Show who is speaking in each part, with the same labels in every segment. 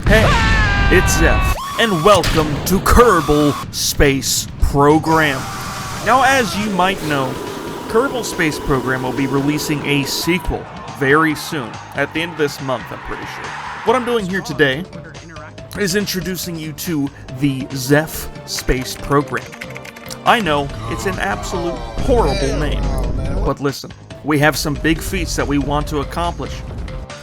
Speaker 1: Hey, it's Zeph, and welcome to Kerbal Space Program. Now, as you might know, Kerbal Space Program will be releasing a sequel very soon, at the end of this month, I'm pretty sure. What I'm doing here today is introducing you to the Zeph Space Program. I know, it's an absolute horrible name, but listen, we have some big feats that we want to accomplish.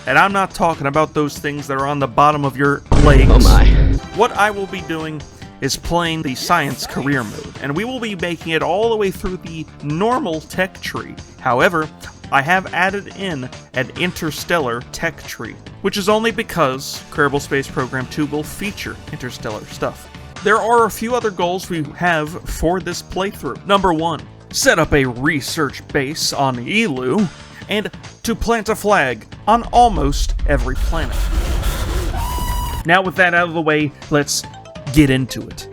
Speaker 1: And I'm not talking about those things that are on the bottom of your legs.
Speaker 2: Oh my.
Speaker 1: What I will be doing is playing the Science Career Mode, and we will be making it all the way through the normal tech tree. However, I have added in an interstellar tech tree, which is only because Kerbal Space Program 2 will feature interstellar stuff. There are a few other goals we have for this playthrough. Number 1, set up a research base on Elu, and to plant a flag on almost every planet. Now with that out of the way, let's get into it.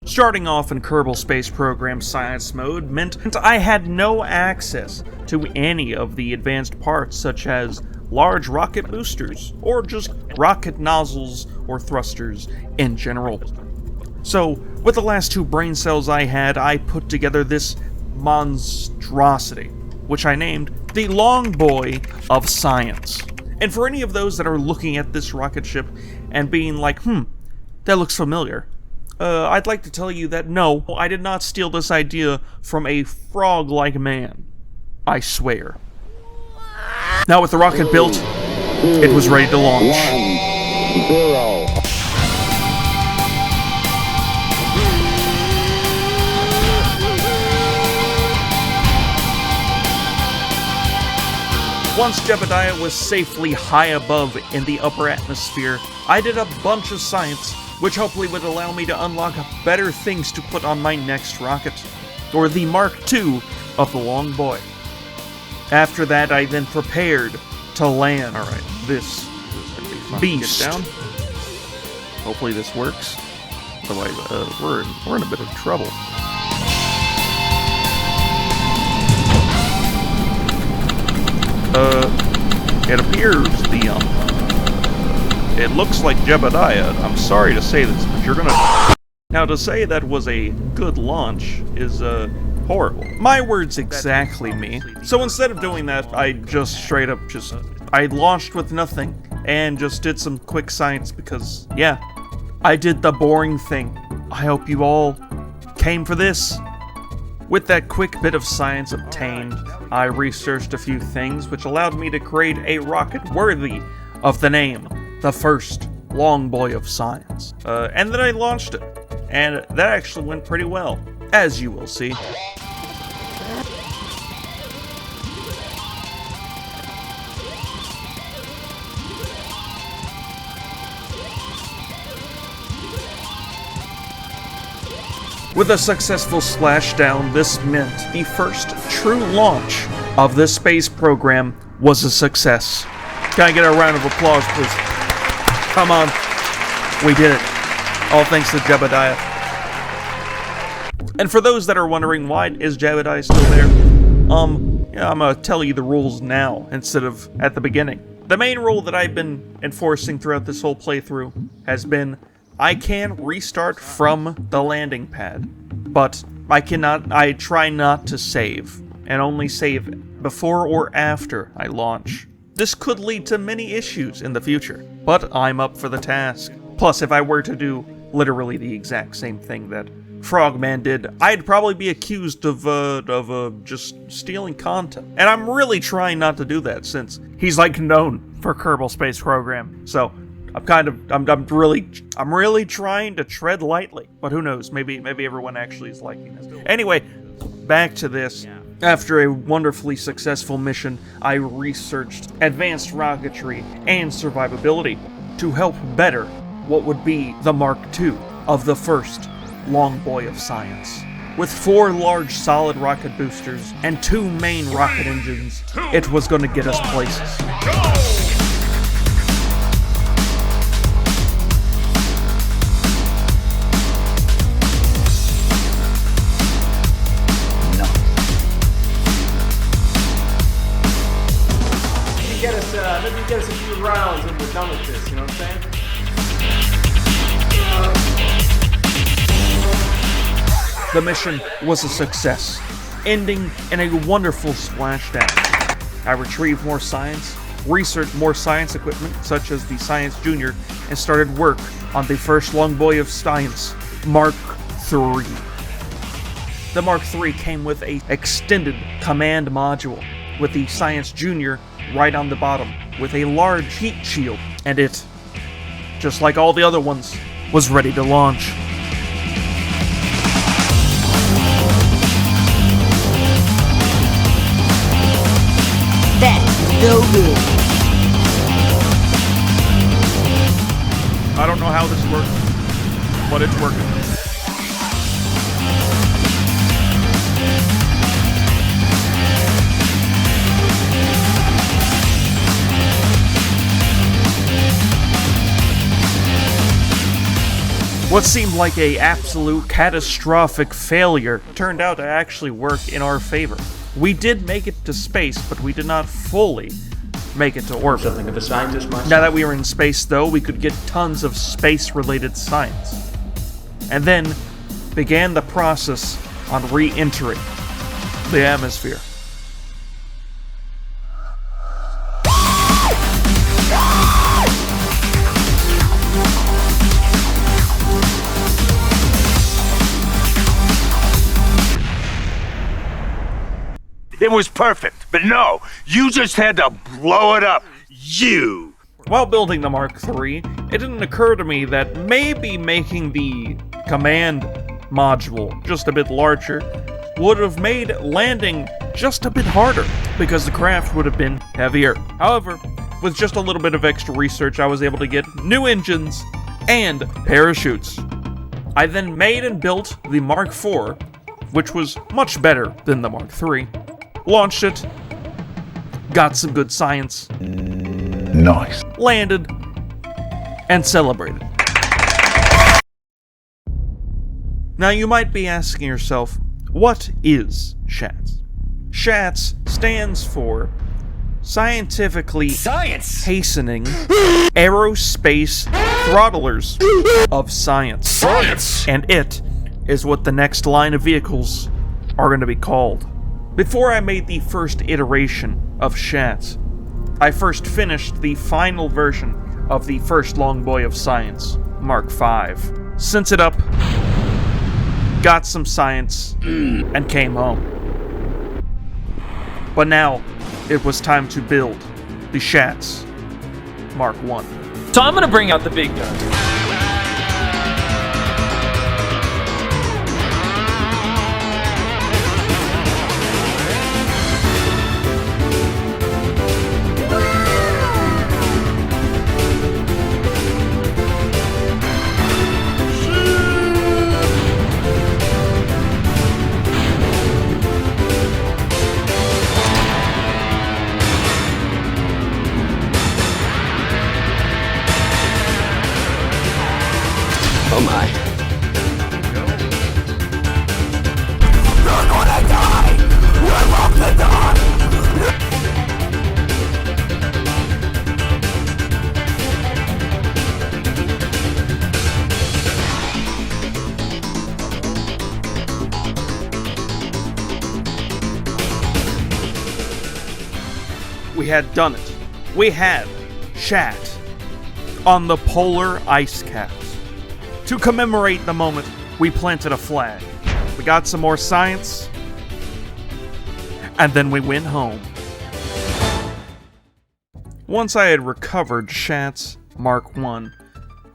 Speaker 1: Starting off in Kerbal Space Program Science Mode meant I had no access to any of the advanced parts such as large rocket boosters, or just rocket nozzles or thrusters in general. So, with the last 2 brain cells I had, I put together this monstrosity, which I named the Long Bois of Science. And for any of those that are looking at this rocket ship and being like, that looks familiar, I'd like to tell you that no, I did not steal this idea from a frog-like man. I swear. Now with the rocket built, it was ready to launch.
Speaker 3: 1, 0.
Speaker 1: Once Jebediah was safely high above in the upper atmosphere, I did a bunch of science, which hopefully would allow me to unlock better things to put on my next rocket, or the Mark II of the Long Bois. After that, I then prepared to land. Alright, this beast. Get down. Hopefully this works. Otherwise, we're in a bit of trouble. It appears it looks like Jebediah. I'm sorry to say this, but you're gonna... Now, to say that was a good launch is, horrible. My words exactly me. So instead of doing that, I just straight up I launched with nothing, and just did some quick science because, yeah, I did the boring thing. I hope you all came for this. With that quick bit of science obtained, I researched a few things which allowed me to create a rocket worthy of the name, the first Long Bois of Science. And then I launched it, and that actually went pretty well, as you will see. With a successful splashdown, this meant the first true launch of this space program was a success. Can I get a round of applause, please? Come on. We did it. All thanks to Jebediah. And for those that are wondering, why is Jebediah still there? Yeah, I'm gonna tell you the rules now, instead of at the beginning. The main rule that I've been enforcing throughout this whole playthrough has been I can restart from the landing pad, but I try not to save, and only save before or after I launch. This could lead to many issues in the future, but I'm up for the task. Plus, if I were to do literally the exact same thing that Frogman did, I'd probably be accused of just stealing content. And I'm really trying not to do that, since he's like known for Kerbal Space Program, so I'm really trying to tread lightly, but who knows? Maybe everyone actually is liking this. Anyway, back to this. After a wonderfully successful mission, I researched advanced rocketry and survivability to help better what would be the Mark II of the first Long Bois of Science. With 4 large solid rocket boosters and 2 main rocket engines, it was going to get us places.
Speaker 4: Let me get us a few rounds of
Speaker 1: we're done with this, you know what I'm saying? The mission was a success, ending in a wonderful splashdown. I retrieved more science, researched more science equipment, such as the Science Junior, and started work on the first Long Bois of Science, Mark III. The Mark III came with an extended command module, with the Science Junior right on the bottom, with a large heat shield, and it, just like all the other ones, was ready to launch.
Speaker 2: That's so good.
Speaker 1: I don't know how this works, but it's working. What seemed like an absolute catastrophic failure turned out to actually work in our favor. We did make it to space, but we did not fully make it to orbit.
Speaker 4: Something of a scientist myself.
Speaker 1: Now that we were in space, though, we could get tons of space-related science. And then began the process on re-entering the atmosphere.
Speaker 5: It was perfect, but no, you just had to blow it up. You!
Speaker 1: While building the Mark III, it didn't occur to me that maybe making the command module just a bit larger would have made landing just a bit harder, because the craft would have been heavier. However, with just a little bit of extra research, I was able to get new engines and parachutes. I then made and built the Mark IV, which was much better than the Mark III. Launched it, got some good science,
Speaker 3: Nice.
Speaker 1: landed, and celebrated. Now you might be asking yourself, what is SHATS? SHATS stands for Scientifically
Speaker 5: Science!
Speaker 1: Hastening Aerospace Throttlers of Science.
Speaker 5: Science!
Speaker 1: And it is what the next line of vehicles are going to be called. Before I made the first iteration of SHATS, I first finished the final version of the first Long Bois of Science, Mark V. Sent it up, got some science, and came home. But now, it was time to build the SHATS Mark I.
Speaker 4: So I'm gonna bring out the big gun. Oh my.
Speaker 1: We had done it. We had shat on the polar ice caps. To commemorate the moment, we planted a flag. We got some more science, and then we went home. Once I had recovered SHATS Mark I,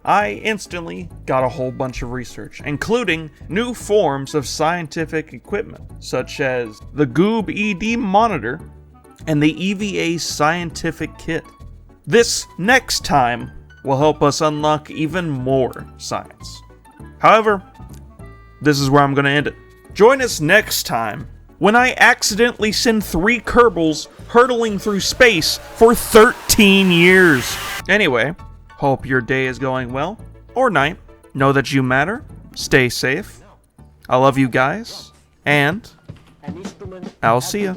Speaker 1: I instantly got a whole bunch of research, including new forms of scientific equipment, such as the Goob ED monitor and the EVA scientific kit. This next time will help us unlock even more science. However, this is where I'm going to end it. Join us next time when I accidentally send 3 Kerbals hurtling through space for 13 years. Anyway, hope your day is going well, or night. Know that you matter. Stay safe. I love you guys, and I'll see ya.